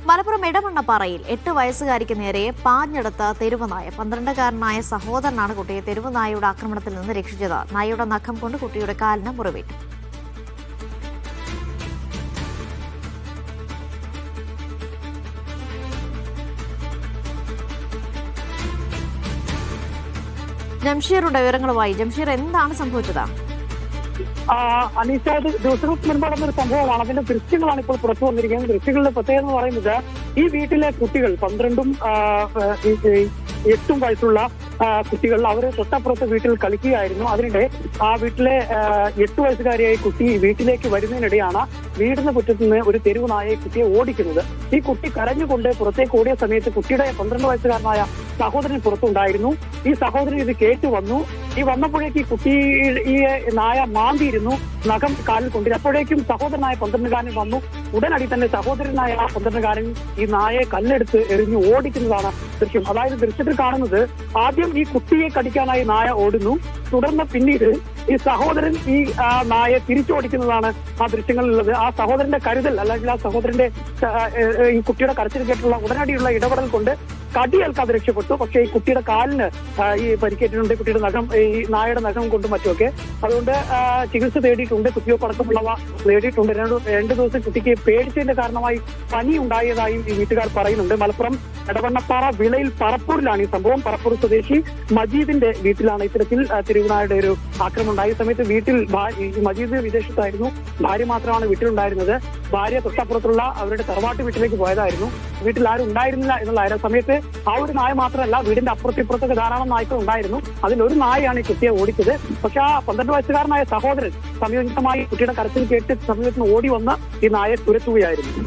മലപ്പുറം ഇടമണ്ണപ്പാറയിൽ 8 വയസ്സുകാരിക്ക് നേരെ പാഞ്ഞെടുത്ത തെരുവ് നായ. 12-കാരനായ സഹോദരനാണ് കുട്ടിയെ തെരുവ് നായയുടെ ആക്രമണത്തിൽ നിന്ന് രക്ഷിച്ചത്. നായയുടെ നഖം കൊണ്ട് കുട്ടിയുടെ കാലിന് മുറിവേറ്റു. ജംഷീറുടെ വിവരങ്ങളുമായി. ജംഷീർ, എന്താണ് സംഭവിച്ചത്? അനീഷ, ദിവസങ്ങൾക്ക് മുൻപ് നടന്നൊരു സംഭവമാണ്. അതിന്റെ ദൃശ്യങ്ങളാണ് ഇപ്പോൾ പുറത്തു വന്നിരിക്കുന്നത്. ദൃശ്യങ്ങളുടെ പ്രത്യേകത എന്ന് പറയുന്നത്, ഈ വീട്ടിലെ കുട്ടികൾ 12ഉം 8ഉം വയസ്സുള്ള കുട്ടികൾ അവര് തൊട്ടപ്പുറത്ത് വീട്ടിൽ കളിക്കുകയായിരുന്നു. അതിനിടെ ആ വീട്ടിലെ 8 വയസ്സുകാരിയായ കുട്ടി വീട്ടിലേക്ക് വരുന്നതിനിടെയാണ് വീടിന് മുറ്റത്ത് നിന്ന് ഒരു തെരുവ് നായയെ കുട്ടിയെ ഓടിക്കുന്നത്. ഈ കുട്ടി കരഞ്ഞുകൊണ്ട് പുറത്തേക്ക് ഓടിയ സമയത്ത് കുട്ടിയുടെ 12 വയസ്സുകാരനായ സഹോദരൻ പുറത്തുണ്ടായിരുന്നു. ഈ സഹോദരൻ ഇത് കേട്ടു വന്നു. ഈ വന്നപ്പോഴേക്ക് ഈ കുട്ടി ഈ നായ മാന്തിയിരുന്നു, നഖം കാലിൽ കൊണ്ടിരുന്നു. അപ്പോഴേക്കും സഹോദരനായ 12-കാരൻ വന്നു. ഉടനടി തന്നെ സഹോദരനായ ആ 12-കാരൻ ഈ നായയെ കല്ലെടുത്ത് എറിഞ്ഞു ഓടിക്കുന്നതാണ് ദൃശ്യം. അതായത് ദൃശ്യത്തിൽ കാണുന്നത്, ആദ്യം ഈ കുട്ടിയെ കടിക്കാനായി നായ ഓടുന്നു, തുടർന്ന് പിന്നീട് ഈ സഹോദരൻ ഈ നായയെ തിരിച്ചോടിക്കുന്നതാണ് ആ ദൃശ്യങ്ങളിലുള്ളത്. ആ സഹോദരന്റെ കരുതൽ, അല്ലെങ്കിൽ ആ സഹോദരന്റെ ഈ കുട്ടിയുടെ കരച്ചിൽ കേട്ടുള്ള ഉടനടിയുള്ള ഇടപെടൽ കൊണ്ട് കടിയേൽക്കാതെ രക്ഷപ്പെട്ടു. പക്ഷേ ഈ കുട്ടിയുടെ കാലിന് ഈ പരിക്കേറ്റിട്ടുണ്ട്. കുട്ടിയുടെ നഖം, ഈ നായയുടെ നഖം കൊണ്ടും മറ്റുമൊക്കെ. അതുകൊണ്ട് ചികിത്സ തേടിയിട്ടുണ്ട്. കുത്തിവെപ്പ് അടക്കമുള്ളവ നേടിയിട്ടുണ്ട്. 2 ദിവസം കുട്ടിക്ക് പേടിച്ചതിന്റെ കാരണമായി പനി ഉണ്ടായതായും ഈ വീട്ടുകാർ പറയുന്നുണ്ട്. മലപ്പുറം എടവണ്ണപ്പാറ വിളയിൽ പറപ്പൂരിലാണ് ഈ സംഭവം. പറപ്പൂർ സ്വദേശി മജീദിന്റെ വീട്ടിലാണ് ഇത്തരത്തിൽ തിരുവനായുടെ ഒരു ആക്രമണം ഉണ്ടായ സമയത്ത് വീട്ടിൽ മജീദ് വിദേശത്തായിരുന്നു. ഭാര്യ മാത്രമാണ് വീട്ടിലുണ്ടായിരുന്നത്. ഭാര്യ തൊട്ടപ്പുറത്തുള്ള അവരുടെ തറവാട്ട് വീട്ടിലേക്ക് പോയതായിരുന്നു. വീട്ടിൽ ആരും ഉണ്ടായിരുന്നില്ല എന്നുള്ള സമയത്ത് ആ ഒരു നായ മാത്രമല്ല, വീടിന്റെ അപ്പുറത്തിപ്പുറത്തൊക്കെ ധാരാളം നായ്ക്കൾ ഉണ്ടായിരുന്നു. അതിലൊരു നായയാണ് ഈ കുട്ടിയെ ഓടിച്ചത്. പക്ഷെ ആ 12 വയസ്സുകാരനായ സഹോദരൻ സംയോജിതമായി കുട്ടിയുടെ കരച്ചിൽ കേട്ട് സമീപത്തിന് ഓടി വന്ന് ഈ നായയെ തുരത്തുകയായിരുന്നു.